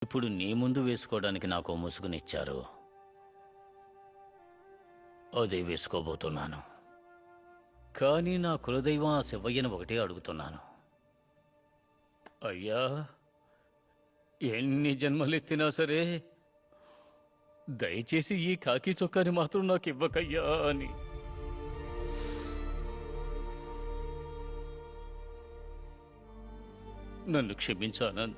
ఇప్పుడు నీ ముందు వేసుకోవడానికి నాకు ముసుగునిచ్చారు. అదే వేసుకోబోతున్నాను. కానీ నా కులదైవం ఆ శివయ్యను ఒకటే అడుగుతున్నాను. అయ్యా, ఎన్ని జన్మలెత్తినా సరే దయచేసి ఈ కాకి చొక్కాని మాత్రం నాకు ఇవ్వకయ్యా అని. నన్ను క్షమించు ఆనంద్.